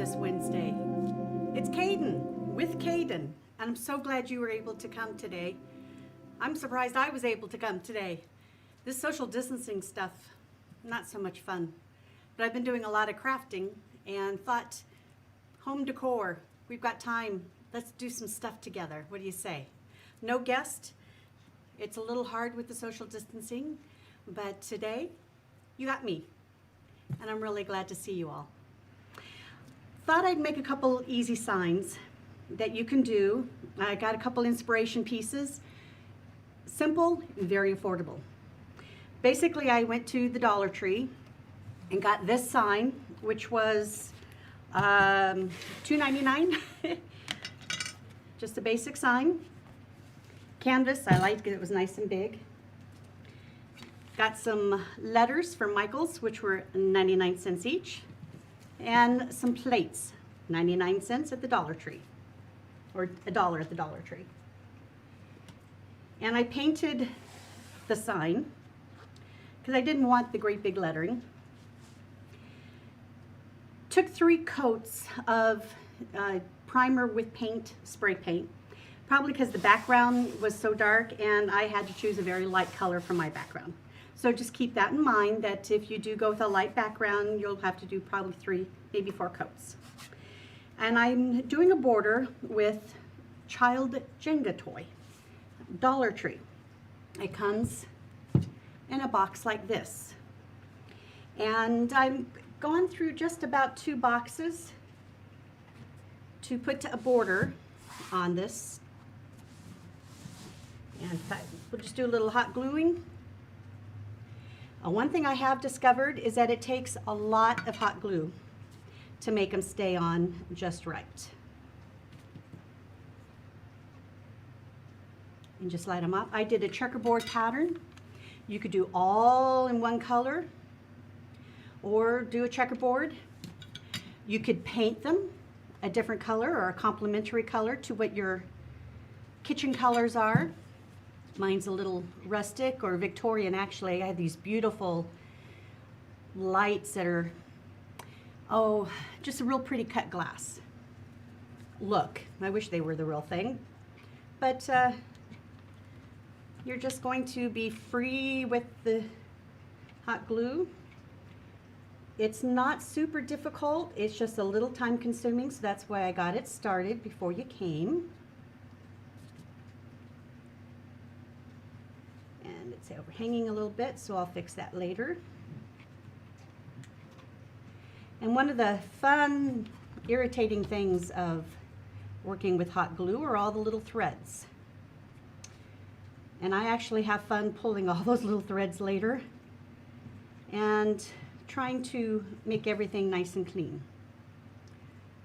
this Wednesday. It's Kaden with Kaden, and I'm so glad you were able to come today. I'm surprised I was able to come today. This social distancing stuff, not so much fun, but I've been doing a lot of crafting and thought, home decor, we've got time, let's do some stuff together. What do you say? No guest. It's a little hard with the social distancing, but today you got me, and I'm really glad to see you all. Thought I'd make a couple easy signs that you can do. I got a couple inspiration pieces, simple and very affordable. Basically, I went to the Dollar Tree and got this sign, which was $2.99. Just a basic sign. Canvas, I liked it, it was nice and big. Got some letters from Michael's, which were 99 cents each. And some plates, 99 cents at the Dollar Tree, or $1 at the Dollar Tree. And I painted the sign because I didn't want the great big lettering. Took 3 coats of primer with paint, spray paint, probably because the background was so dark and I had to choose a very light color for my background. So just keep that in mind, that if you do go with a light background, you'll have to do probably 3, maybe 4 coats. And I'm doing a border with child Jenga toy, Dollar Tree. It comes in a box like this. And I've gone through just about 2 boxes to put a border on this. And we'll just do a little hot gluing. One thing I have discovered is that it takes a lot of hot glue to make them stay on just right. And just light them up. I did a checkerboard pattern. You could do all in one color or do a checkerboard. You could paint them a different color or a complementary color to what your kitchen colors are. Mine's a little rustic or Victorian, actually. I have these beautiful lights that are, oh, just a real pretty cut glass look. I wish they were the real thing. But you're just going to be free with the hot glue. It's not super difficult. It's just a little time consuming, so that's why I got it started before you came. It's overhanging a little bit, so I'll fix that later. And one of the fun, irritating things of working with hot glue are all the little threads. And I actually have fun pulling all those little threads later and trying to make everything nice and clean.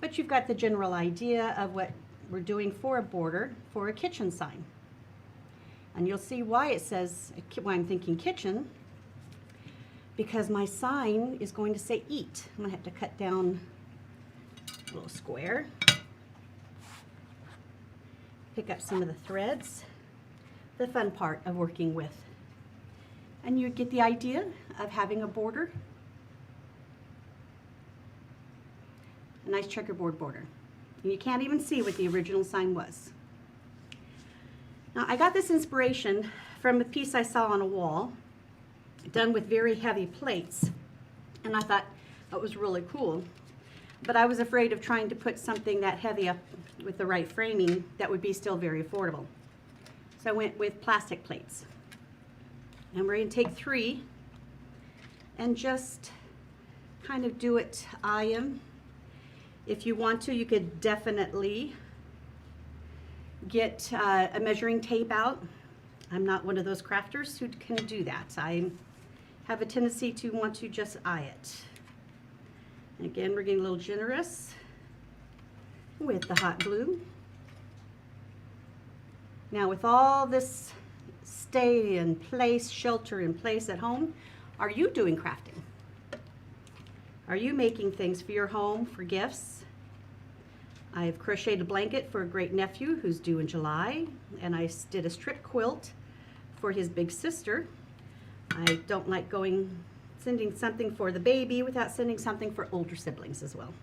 But you've got the general idea of what we're doing for a border for a kitchen sign. And you'll see why it says, why I'm thinking kitchen, because my sign is going to say eat. I'm gonna have to cut down a little square, pick up some of the threads, the fun part of working with. And you get the idea of having a border, a nice checkerboard border. And you can't even see what the original sign was. Now, I got this inspiration from a piece I saw on a wall, done with very heavy plates, and I thought that was really cool. But I was afraid of trying to put something that heavy up with the right framing that would be still very affordable. So I went with plastic plates. And we're going to take 3 and just kind of do it iron. If you want to, you could definitely get a measuring tape out. I'm not one of those crafters who can do that. I have a tendency to want to just eye it. And again, we're getting a little generous with the hot glue. Now, with all this stay in place, shelter in place at home, are you doing crafting? Are you making things for your home, for gifts? I've crocheted a blanket for a great nephew who's due in July, and I did a strip quilt for his big sister. I don't like sending something for the baby without sending something for older siblings as well.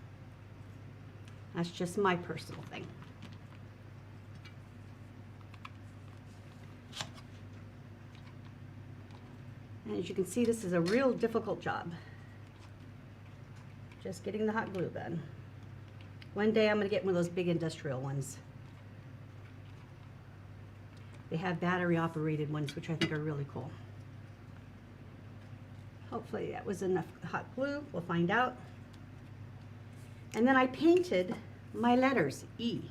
That's just my personal thing. And as you can see, this is a real difficult job. Just getting the hot glue gun. One day I'm going to get one of those big industrial ones. They have battery operated ones, which I think are really cool. Hopefully that was enough hot glue. We'll find out. And then I painted my letters, E,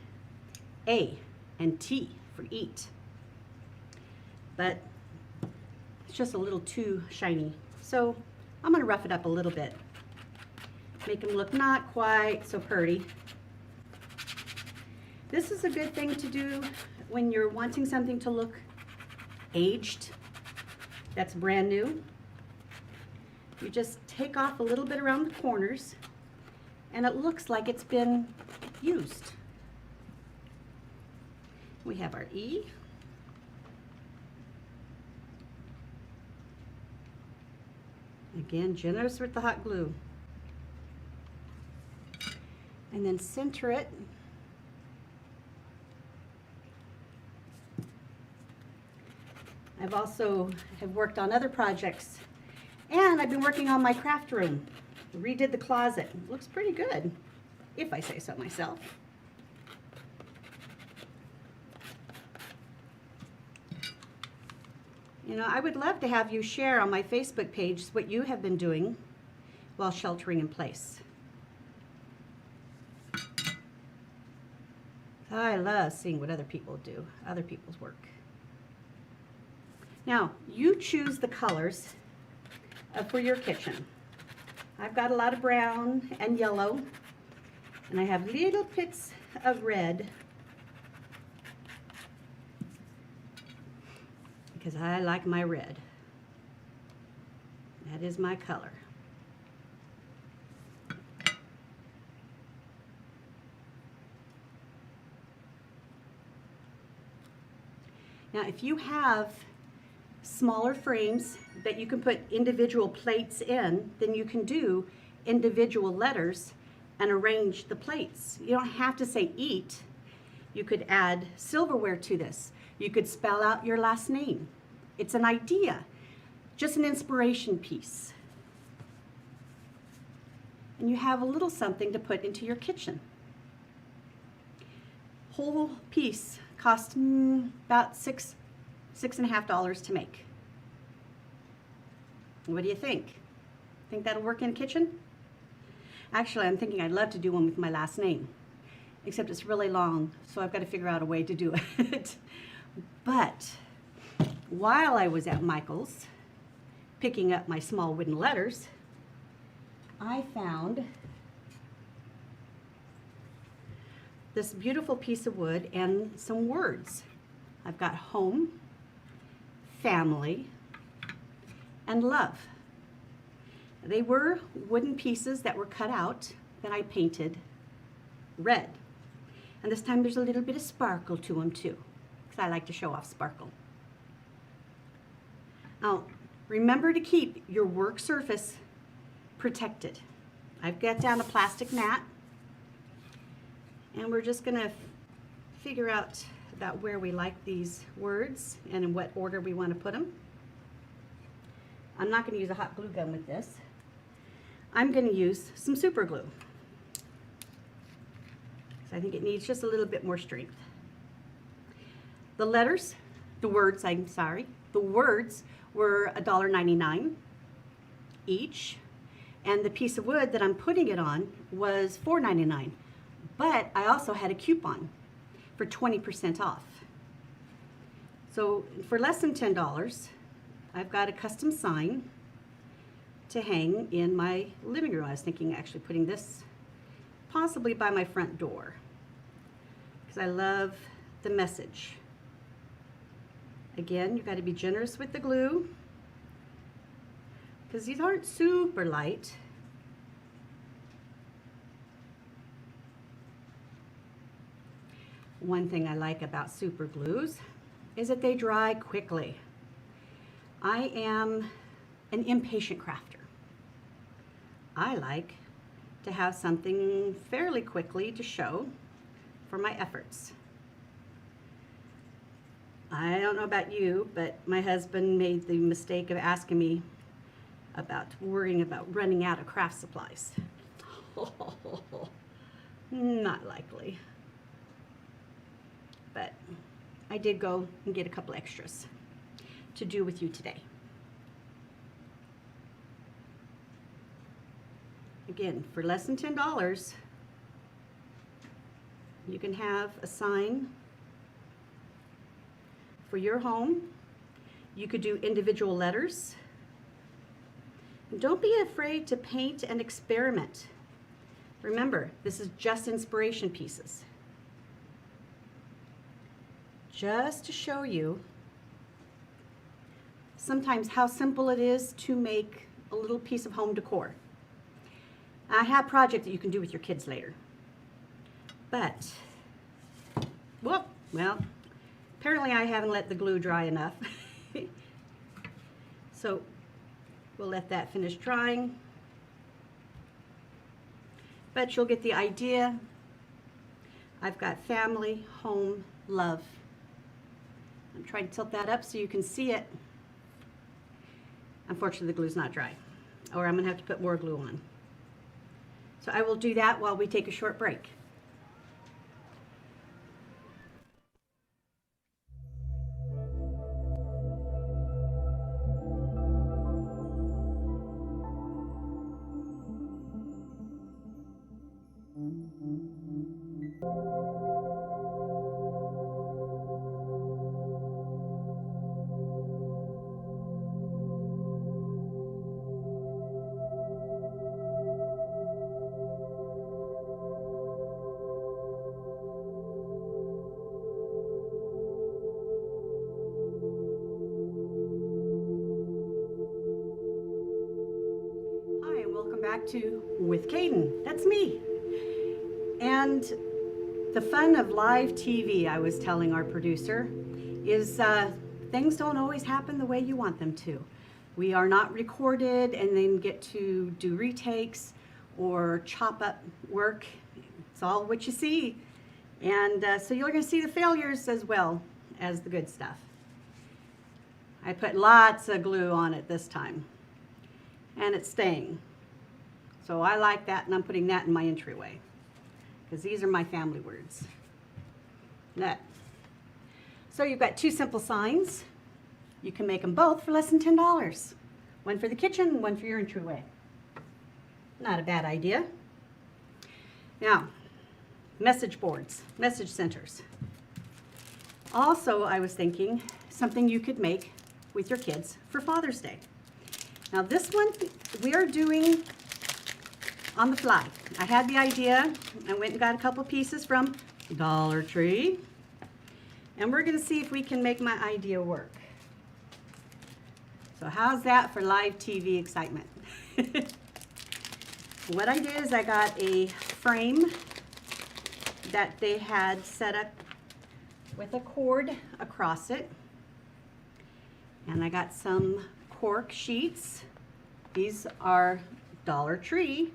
A, and T for eat. But it's just a little too shiny. So I'm going to rough it up a little bit. Make them look not quite so pretty. This is a good thing to do when you're wanting something to look aged, that's brand new. You just take off a little bit around the corners and it looks like it's been used. We have our E. Again, generous with the hot glue. And then center it. I've also have worked on other projects, and I've been working on my craft room. Redid the closet. It looks pretty good, if I say so myself. You know, I would love to have you share on my Facebook page what you have been doing while sheltering in place. I love seeing what other people do, other people's work. Now, you choose the colors for your kitchen. I've got a lot of brown and yellow, and I have little bits of red because I like my red. That is my color. Now, if you have smaller frames that you can put individual plates in, then you can do individual letters and arrange the plates. You don't have to say eat. You could add silverware to this. You could spell out your last name. It's an idea, just an inspiration piece. And you have a little something to put into your kitchen. Whole piece cost about $6.50 to make. What do you think? Think that'll work in a kitchen? Actually, I'm thinking I'd love to do one with my last name, except it's really long, so I've got to figure out a way to do it. But while I was at Michael's picking up my small wooden letters, I found this beautiful piece of wood and some words. I've got home, family, and love. They were wooden pieces that were cut out that I painted red. And this time there's a little bit of sparkle to them too, because I like to show off sparkle. Now, remember to keep your work surface protected. I've got down a plastic mat, and we're just gonna figure out about where we like these words and in what order we want to put them. I'm not going to use a hot glue gun with this. I'm going to use some super glue. So I think it needs just a little bit more strength. The letters, the words were $1.99 each, and the piece of wood that I'm putting it on was $4.99. But I also had a coupon for 20% off. So for less than $10, I've got a custom sign to hang in my living room. I was thinking actually putting this possibly by my front door, because I love the message. Again, you've got to be generous with the glue, because these aren't super light. One thing I like about super glues is that they dry quickly. I am an impatient crafter. I like to have something fairly quickly to show for my efforts. I don't know about you, but my husband made the mistake of asking me about worrying about running out of craft supplies. Not likely. But I did go and get a couple extras to do with you today. Again, for less than $10, you can have a sign for your home. You could do individual letters. And don't be afraid to paint and experiment. Remember, this is just inspiration pieces. Just to show you sometimes how simple it is to make a little piece of home decor. I have a project that you can do with your kids later. But, well, apparently I haven't let the glue dry enough. So we'll let that finish drying. But you'll get the idea. I've got family, home, love. I'm trying to tilt that up so you can see it. Unfortunately, the glue's not dry, or I'm gonna have to put more glue on. So I will do that while we take a short break. Hi, and welcome back to With Kaden. That's me. And the fun of live TV, I was telling our producer, is things don't always happen the way you want them to. We are not recorded and then get to do retakes or chop up work. It's all what you see. And so you're going to see the failures as well as the good stuff. I put lots of glue on it this time, and it's staying. So I like that, and I'm putting that in my entryway, because these are my family words. That. So you've got two simple signs. You can make them both for less than $10. One for the kitchen, one for your entryway. Not a bad idea. Now, message boards, message centers. Also, I was thinking something you could make with your kids for Father's Day. Now this one we are doing on the fly. I had the idea. I went and got a couple pieces from Dollar Tree, and we're going to see if we can make my idea work. So how's that for live TV excitement? What I did is I got a frame that they had set up with a cord across it, and I got some cork sheets. These are Dollar Tree.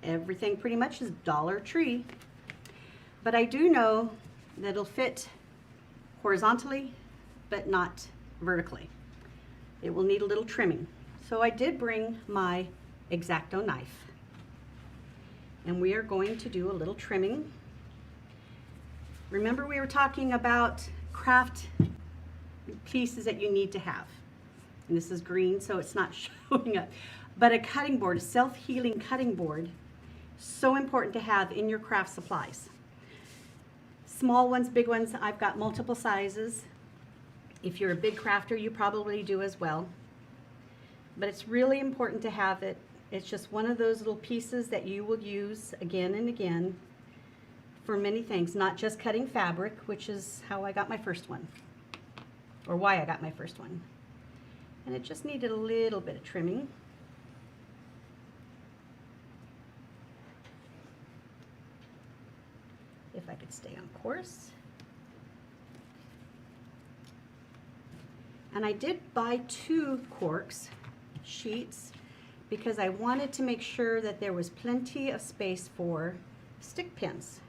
Everything pretty much is Dollar Tree. But I do know that it'll fit horizontally, but not vertically. It will need a little trimming. So I did bring my X-Acto knife. And we are going to do a little trimming. Remember, we were talking about craft pieces that you need to have. And this is green, so it's not showing up. But a cutting board, a self-healing cutting board, so important to have in your craft supplies. Small ones, big ones, I've got multiple sizes. If you're a big crafter, you probably do as well. But it's really important to have it. It's just one of those little pieces that you will use again and again for many things, not just cutting fabric, which is how I got my first one, or why I got my first one. And it just needed a little bit of trimming. If I could stay on course. And I did buy 2 corks sheets because I wanted to make sure that there was plenty of space for stick pins.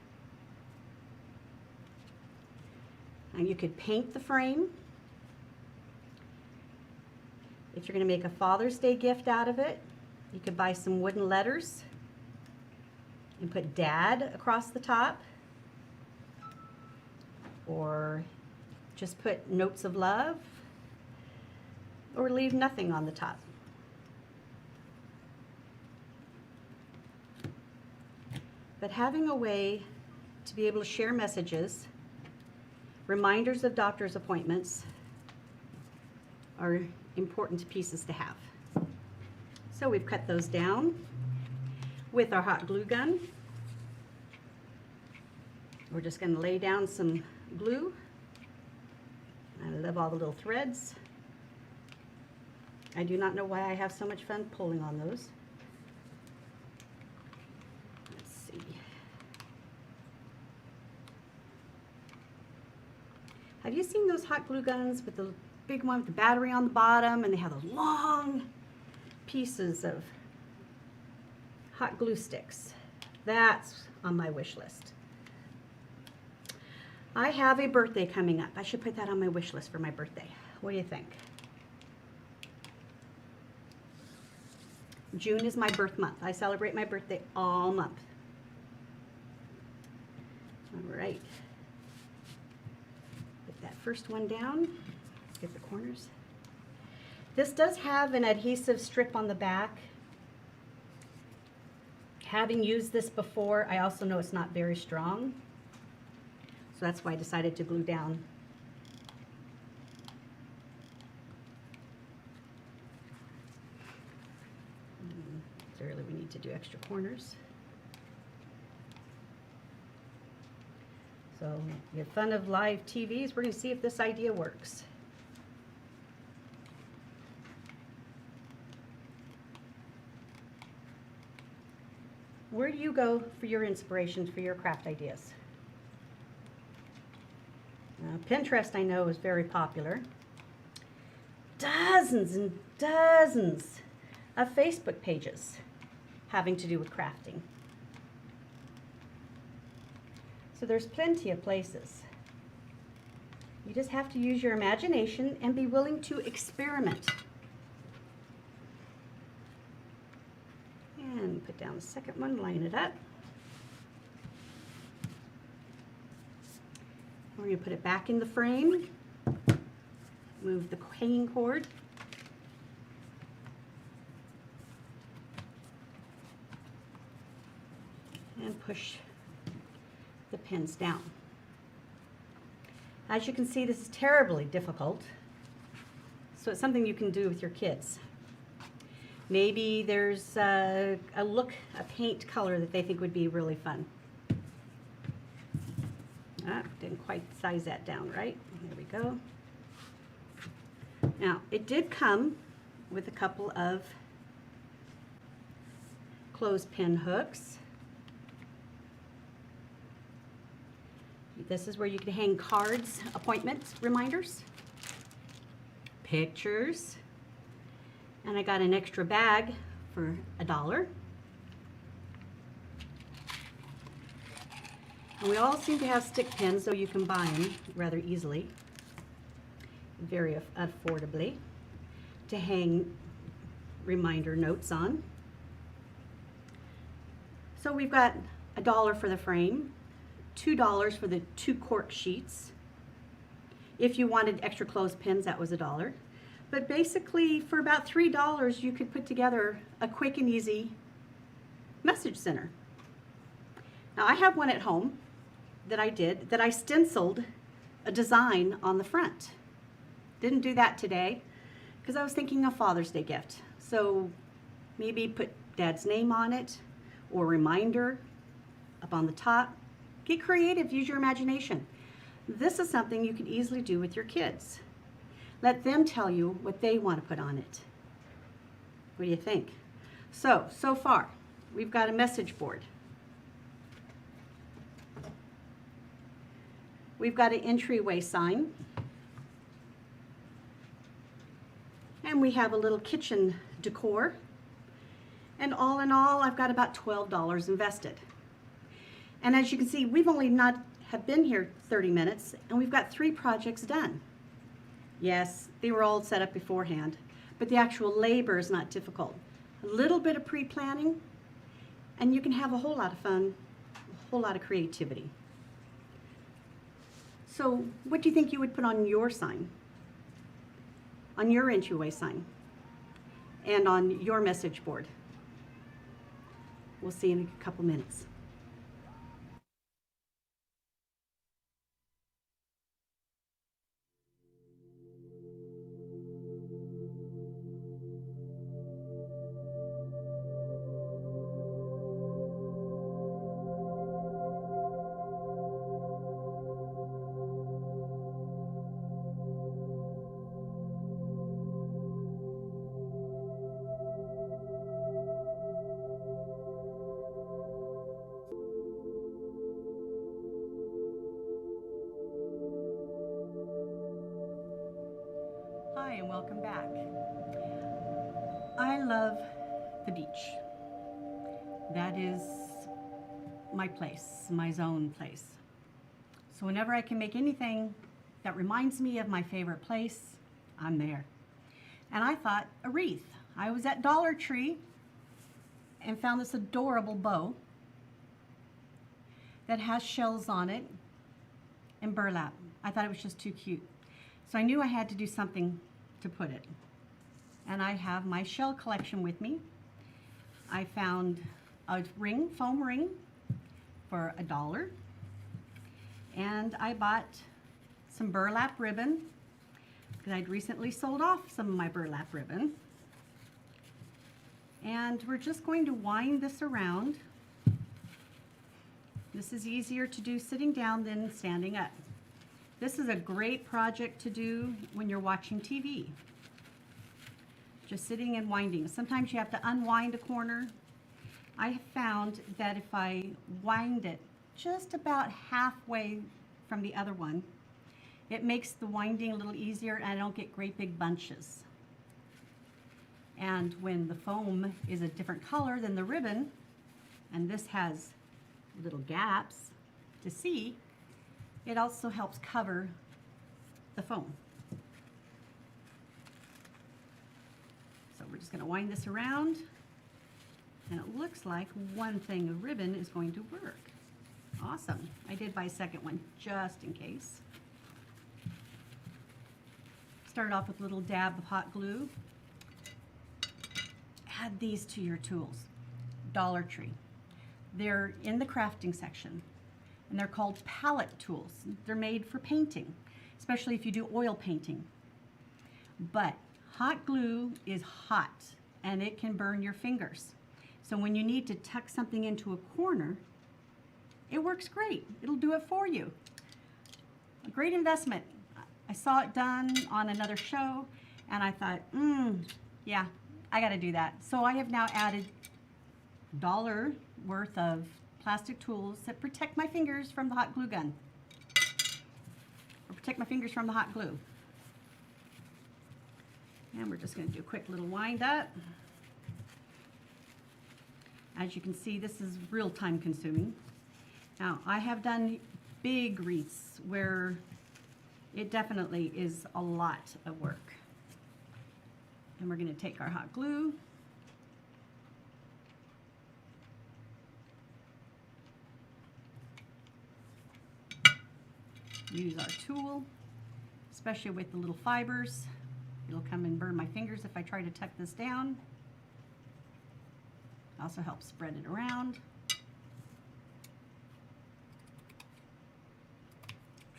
And you could paint the frame. If you're going to make a Father's Day gift out of it, you could buy some wooden letters and put Dad across the top, or just put notes of love, or leave nothing on the top. But having a way to be able to share messages, reminders of doctor's appointments, are important pieces to have. So we've cut those down with our hot glue gun. We're just going to lay down some glue. I love all the little threads. I do not know why I have so much fun pulling on those. Let's see. Have you seen those hot glue guns with the big one with the battery on the bottom, and they have those long pieces of hot glue sticks? That's on my wish list. I have a birthday coming up. I should put that on my wish list for my birthday. What do you think? June is my birth month. I celebrate my birthday all month. All right. Put that first one down. Let's get the corners. This does have an adhesive strip on the back. Having used this before, I also know it's not very strong. So that's why I decided to glue down. Clearly we need to do extra corners. So you have fun of live TVs. We're going to see if this idea works. Where do you go for your inspirations for your craft ideas? Pinterest, I know, is very popular. Dozens and dozens of Facebook pages having to do with crafting. So there's plenty of places. You just have to use your imagination and be willing to experiment. And put down the second one, line it up. We're going to put it back in the frame, move the hanging cord, and push the pins down. As you can see, this is terribly difficult, so it's something you can do with your kids. Maybe there's a paint color that they think would be really fun. Didn't quite size that down right. There we go. Now, it did come with a couple of clothespin hooks. This is where you can hang cards, appointments, reminders, pictures, and I got an extra bag for $1. And we all seem to have stick pins, so you can buy them rather easily, very affordably, to hang reminder notes on. So we've got $1 for the frame, $2 for the 2 cork sheets. If you wanted extra clothespins, that was $1. But basically, for about $3, you could put together a quick and easy message center. Now, I have one at home that I stenciled a design on the front. Didn't do that today because I was thinking of Father's Day gift. So maybe put Dad's name on it or reminder up on the top. Get creative, use your imagination. This is something you can easily do with your kids. Let them tell you what they want to put on it. What do you think? So far, we've got a message board. We've got an entryway sign. And we have a little kitchen decor. And all in all, I've got about $12 invested. And as you can see, we've only not have been here 30 minutes, and we've got 3 projects done. Yes, they were all set up beforehand, but the actual labor is not difficult. A little bit of pre-planning, and you can have a whole lot of fun, a whole lot of creativity. So what do you think you would put on your sign? On your entryway sign? And on your message board? We'll see you in a couple minutes. Hi, and welcome back. I love the beach. That is my place, my zone place. So whenever I can make anything that reminds me of my favorite place, I'm there. And I thought a wreath. I was at Dollar Tree and found this adorable bow that has shells on it and burlap. I thought it was just too cute. So I knew I had to do something to put it. And I have my shell collection with me. I found a ring, foam ring, for $1. And I bought some burlap ribbon because I'd recently sold off some of my burlap ribbon. And we're just going to wind this around. This is easier to do sitting down than standing up. This is a great project to do when you're watching TV. Just sitting and winding. Sometimes you have to unwind a corner. I have found that if I wind it just about halfway from the other one, it makes the winding a little easier and I don't get great big bunches. And when the foam is a different color than the ribbon, and this has little gaps to see, it also helps cover the foam. So we're just going to wind this around, and it looks like one thing of ribbon is going to work. Awesome. I did buy a second one just in case. Start off with a little dab of hot glue. Add these to your tools. Dollar Tree. They're in the crafting section, and they're called palette tools. They're made for painting, especially if you do oil painting. But hot glue is hot, and it can burn your fingers. So when you need to tuck something into a corner, it works great. It'll do it for you. A great investment. I saw it done on another show, and I thought, yeah, I gotta do that. So I have now added $1 worth of plastic tools that protect my fingers from the hot glue gun, or protect my fingers from the hot glue. And we're just going to do a quick little wind up. As you can see, this is real time consuming. Now, I have done big wreaths where it definitely is a lot of work. And we're going to take our hot glue. Use our tool, especially with the little fibers. It'll come and burn my fingers if I try to tuck this down. Also helps spread it around.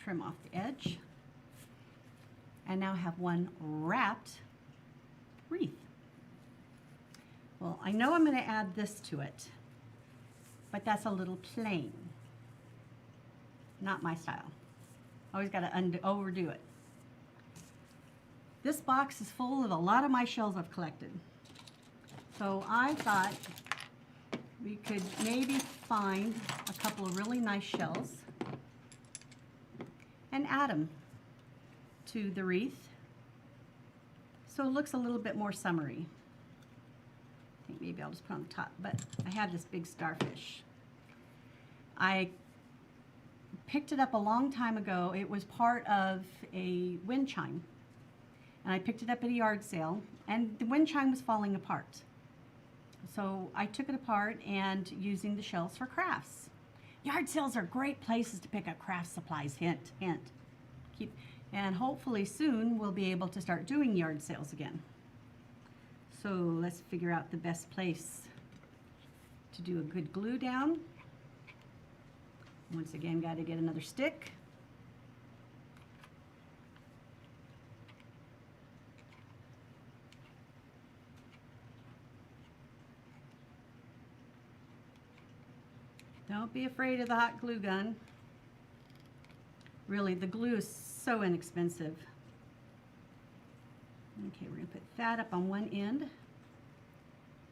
Trim off the edge. And now have one wrapped wreath. Well, I know I'm going to add this to it, but that's a little plain. Not my style. Always got to overdo it. This box is full of a lot of my shells I've collected. So I thought we could maybe find a couple of really nice shells and add them to the wreath so it looks a little bit more summery. think maybe I'll just put on the top, but I have this big starfish. I picked it up a long time ago. It was part of a wind chime. And I picked it up at a yard sale, and the wind chime was falling apart. So I took it apart and using the shells for crafts. Yard sales are great places to pick up craft supplies, hint, hint. And hopefully soon we'll be able to start doing yard sales again. So let's figure out the best place to do a good glue down. Once again, got to get another stick. Don't be afraid of the hot glue gun. Really, the glue is so inexpensive. Okay, we're going to put that up on one end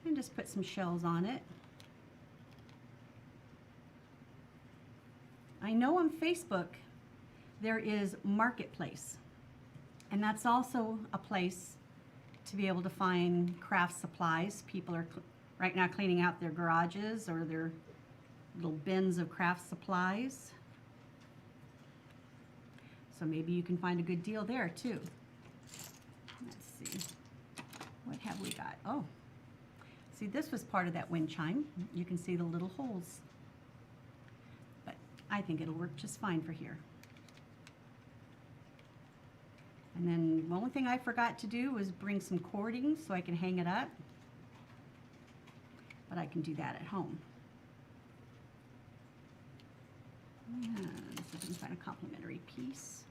and just put some shells on it. I know on Facebook there is Marketplace, and that's also a place to be able to find craft supplies. People are right now cleaning out their garages or their little bins of craft supplies. So maybe you can find a good deal there too. Let's see, what have we got? Oh, see, this was part of that wind chime. You can see the little holes. But I think it'll work just fine for here. And then the only thing I forgot to do was bring some cording so I can hang it up. But I can do that at home. And see if I can find a complementary piece.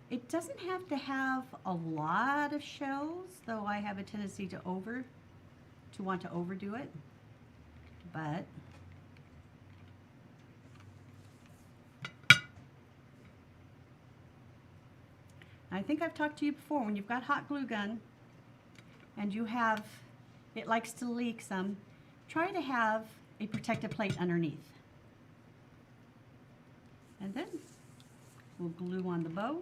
It doesn't have to have a lot of shells, though I have a tendency to want to overdo it. But I think I've talked to you before, when you've got hot glue gun and it likes to leak some, try to have a protective plate underneath. And then we'll glue on the bow.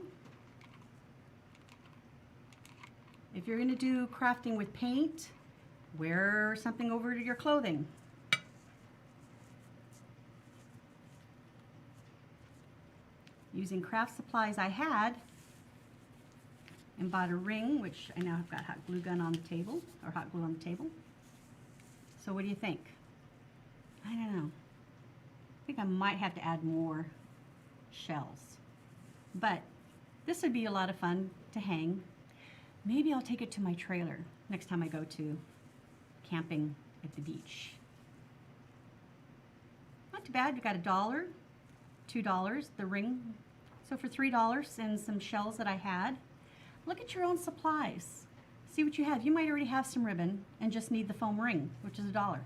If you're going to do crafting with paint, wear something over to your clothing. Using craft supplies I had, and bought a ring, which I now have got hot glue gun on the table, or hot glue on the table. So what do you think? I don't know. I think I might have to add more shells. But this would be a lot of fun to hang. Maybe I'll take it to my trailer next time I go to camping at the beach. Not too bad. You got $1, $2, the ring. So for $3 and some shells that I had. Look at your own supplies. See what you have. You might already have some ribbon and just need the foam ring, which is $1.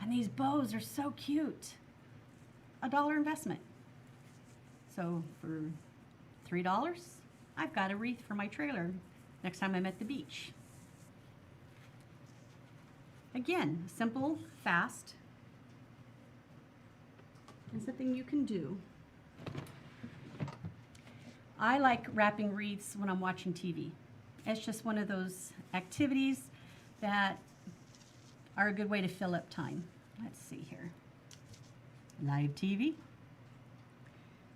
And these bows are so cute. $1 investment. So for $3, I've got a wreath for my trailer next time I'm at the beach. Again, simple, fast, and something you can do. I like wrapping wreaths when I'm watching TV. It's just one of those activities that are a good way to fill up time. Let's see here. Live TV.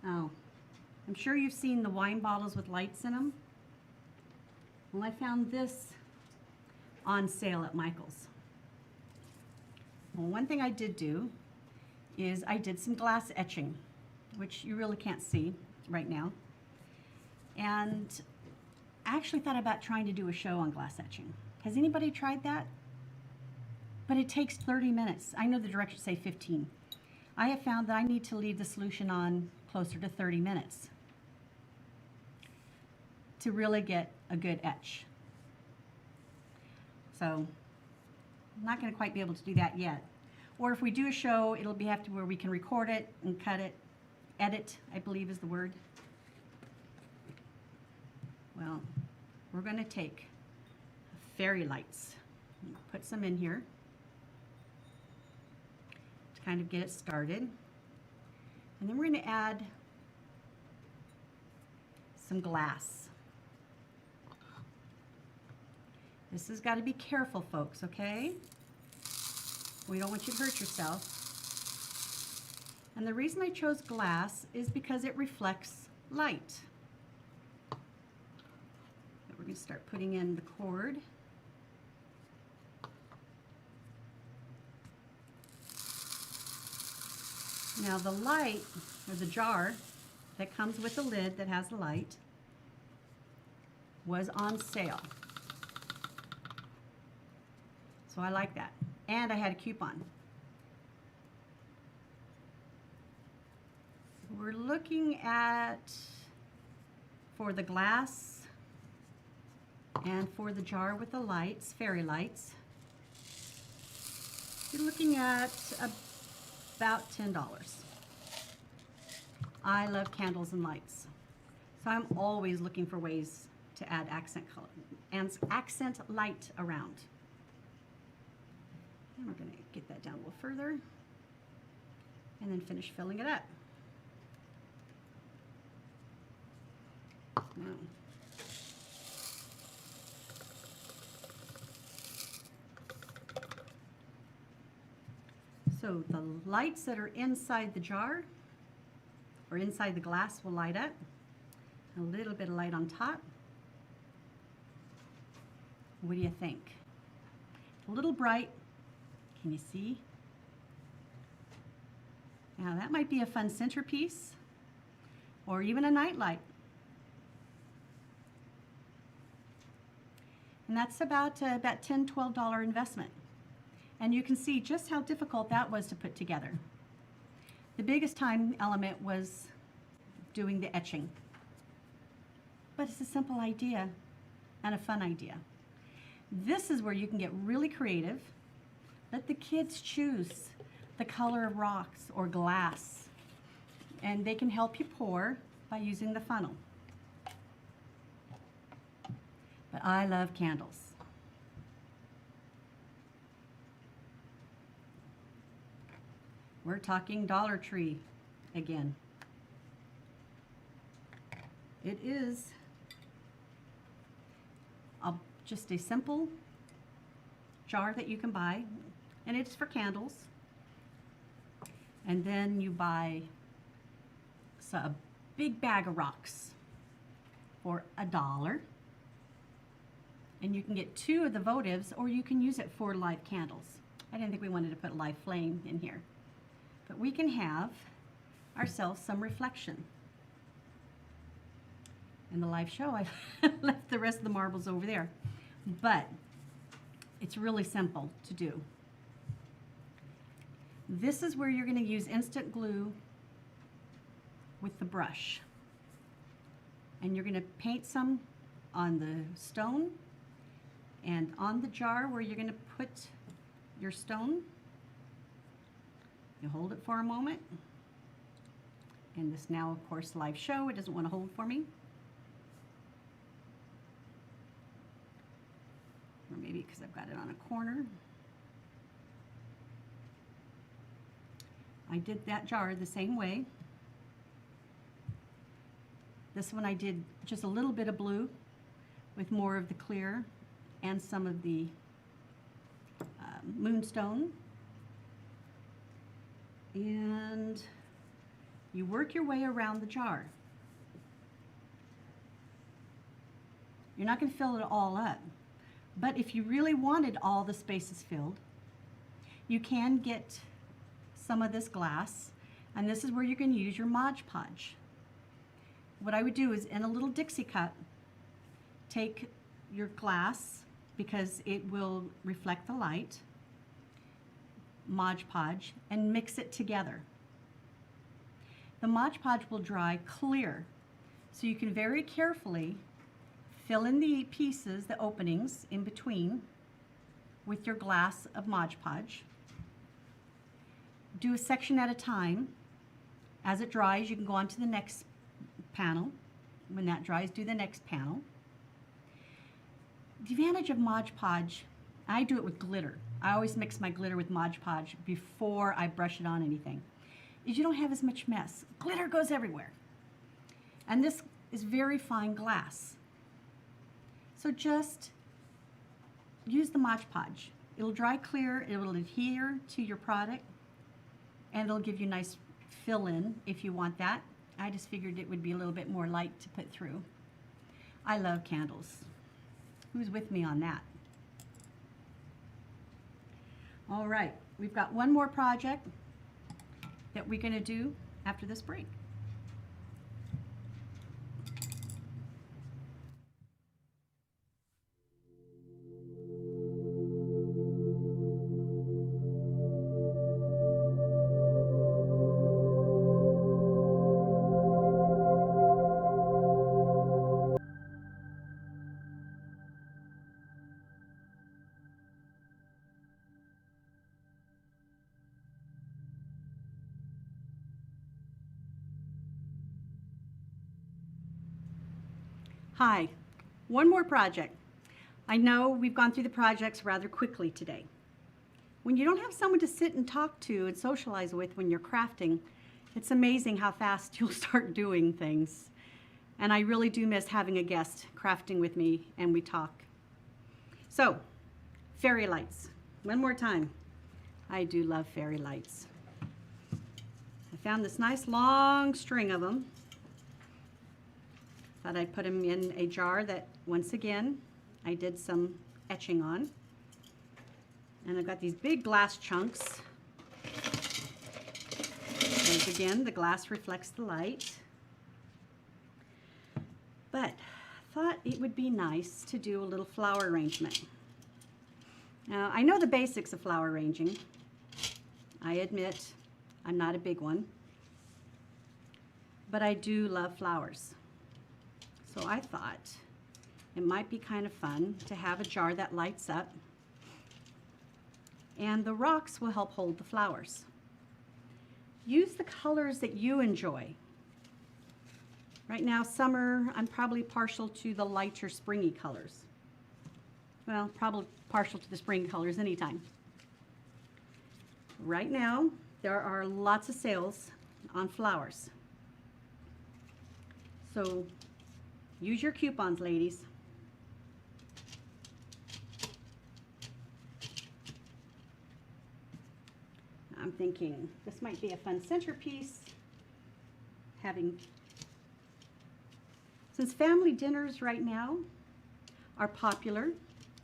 Oh, I'm sure you've seen the wine bottles with lights in them. Well, I found this on sale at Michael's. Well, one thing I did do is I did some glass etching, which you really can't see right now. And I actually thought about trying to do a show on glass etching. Has anybody tried that? But it takes 30 minutes. I know the directions say 15. I have found that I need to leave the solution on closer to 30 minutes to really get a good etch. So I'm not going to quite be able to do that yet. Or if we do a show, it'll have to where we can record it and cut it, edit, I believe is the word. Well, we're going to take fairy lights, put some in here to kind of get it started. And then we're going to add some glass. This has got to be careful, folks, okay? We don't want you to hurt yourself. And the reason I chose glass is because it reflects light. We're going to start putting in the cord. Now the light, or the jar that comes with the lid that has the light, was on sale. So I like that. And I had a coupon. We're looking at, for the glass and for the jar with the lights, fairy lights, you're looking at about $10. I love candles and lights, so I'm always looking for ways to add accent color and accent light around. And we're going to get that down a little further and then finish filling it up. Now, so the lights that are inside the jar or inside the glass will light up. A little bit of light on top. What do you think? A little bright. Can you see? Now that might be a fun centerpiece or even a night light. And that's about $10, $12 investment. And you can see just how difficult that was to put together. The biggest time element was doing the etching. But it's a simple idea and a fun idea. This is where you can get really creative. Let the kids choose the color of rocks or glass, and they can help you pour by using the funnel. But I love candles. We're talking Dollar Tree again. It is just a simple jar that you can buy, and it's for candles. And then you buy a big bag of rocks for $1. And you can get 2 of the votives, or you can use it for live candles. I didn't think we wanted to put live flame in here. But we can have ourselves some reflection. In the live show, I left the rest of the marbles over there. But it's really simple to do. This is where you're going to use instant glue with the brush. And you're going to paint some on the stone and on the jar where you're going to put your stone. You hold it for a moment. And this now, of course, live show, it doesn't want to hold for me. Or maybe because I've got it on a corner. I did that jar the same way. This one I did just a little bit of blue with more of the clear and some of the moonstone. And you work your way around the jar. You're not going to fill it all up. But if you really wanted all the spaces filled, you can get some of this glass, and this is where you can use your Mod Podge. What I would do is, in a little Dixie cup, take your glass, because it will reflect the light, Mod Podge, and mix it together. The Mod Podge will dry clear, so you can very carefully fill in the pieces, the openings in between, with your glass of Mod Podge. Do a section at a time. As it dries, you can go on to the next panel. When that dries, do the next panel. The advantage of Mod Podge, I do it with glitter. I always mix my glitter with Mod Podge before I brush it on anything, is you don't have as much mess. Glitter goes everywhere. And this is very fine glass. So just use the Mod Podge. It'll dry clear, it will adhere to your product, and it'll give you nice fill-in if you want that. I just figured it would be a little bit more light to put through. I love candles. Who's with me on that? All right, we've got one more project that we're going to do after this break. Hi, one more project. I know we've gone through the projects rather quickly today. When you don't have someone to sit and talk to and socialize with when you're crafting, it's amazing how fast you'll start doing things. And I really do miss having a guest crafting with me and we talk. So, fairy lights. One more time. I do love fairy lights. I found this nice long string of them. Thought I'd put them in a jar that, once again, I did some etching on. And I've got these big glass chunks. Because again, the glass reflects the light. But thought it would be nice to do a little flower arrangement. Now, I know the basics of flower arranging. I admit I'm not a big one. But I do love flowers. So I thought it might be kind of fun to have a jar that lights up, and the rocks will help hold the flowers. Use the colors that you enjoy. Right now, summer, I'm probably partial to the lighter springy colors. Well, probably partial to the spring colors anytime. Right now, there are lots of sales on flowers. So use your coupons, ladies. I'm thinking this might be a fun centerpiece. Since family dinners right now are popular,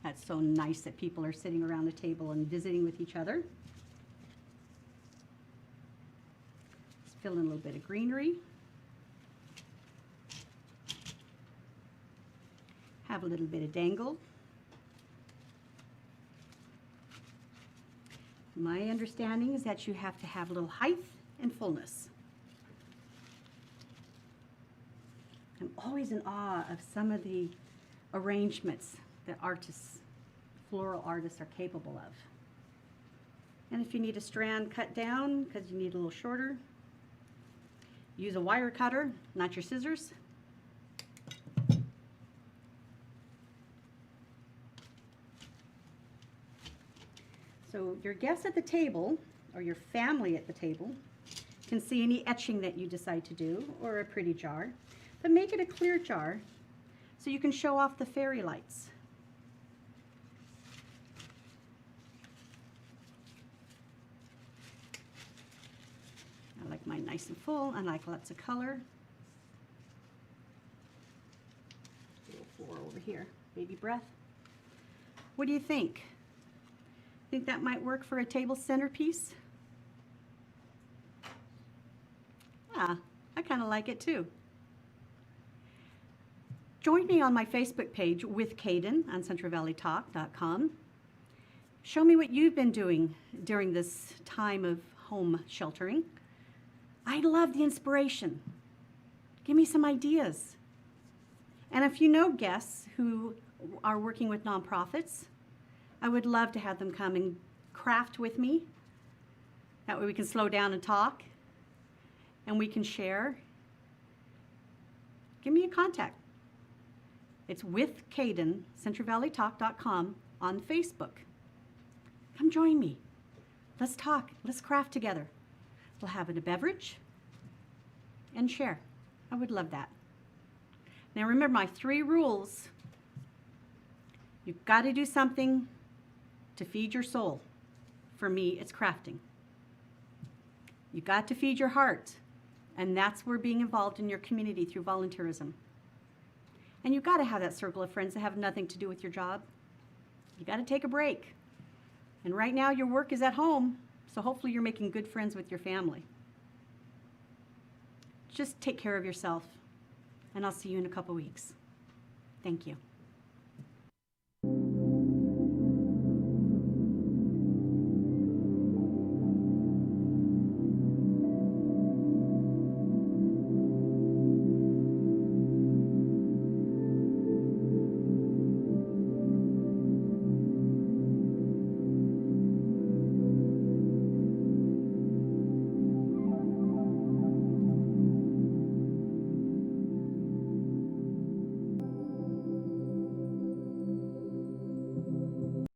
that's so nice that people are sitting around the table and visiting with each other. Let's fill in a little bit of greenery. Have a little bit of dangle. My understanding is that you have to have a little height and fullness. I'm always in awe of some of the arrangements that artists, floral artists, are capable of. And if you need a strand cut down because you need a little shorter, use a wire cutter, not your scissors. So your guests at the table, or your family at the table, can see any etching that you decide to do, or a pretty jar. But make it a clear jar so you can show off the fairy lights. I like mine nice and full. I like lots of color. Little four over here, baby breath. What do you think? Think that might work for a table centerpiece? Yeah, I kind of like it too. Join me on my Facebook page with Kaden on CentralValleyTalk.com. Show me what you've been doing during this time of home sheltering. I love the inspiration. Give me some ideas. And if you know guests who are working with nonprofits, I would love to have them come and craft with me. That way we can slow down and talk, and we can share. Give me a contact. It's with Kaden, CentralValleyTalk.com on Facebook. Come join me. Let's talk. Let's craft together. We'll have a beverage and share. I would love that. Now remember my 3 rules. You've got to do something to feed your soul. For me, it's crafting. You got to feed your heart, and that's where being involved in your community through volunteerism. And you got to have that circle of friends that have nothing to do with your job. You got to take a break. And right now your work is at home, so hopefully you're making good friends with your family. Just take care of yourself, and I'll see you in a couple weeks. Thank you.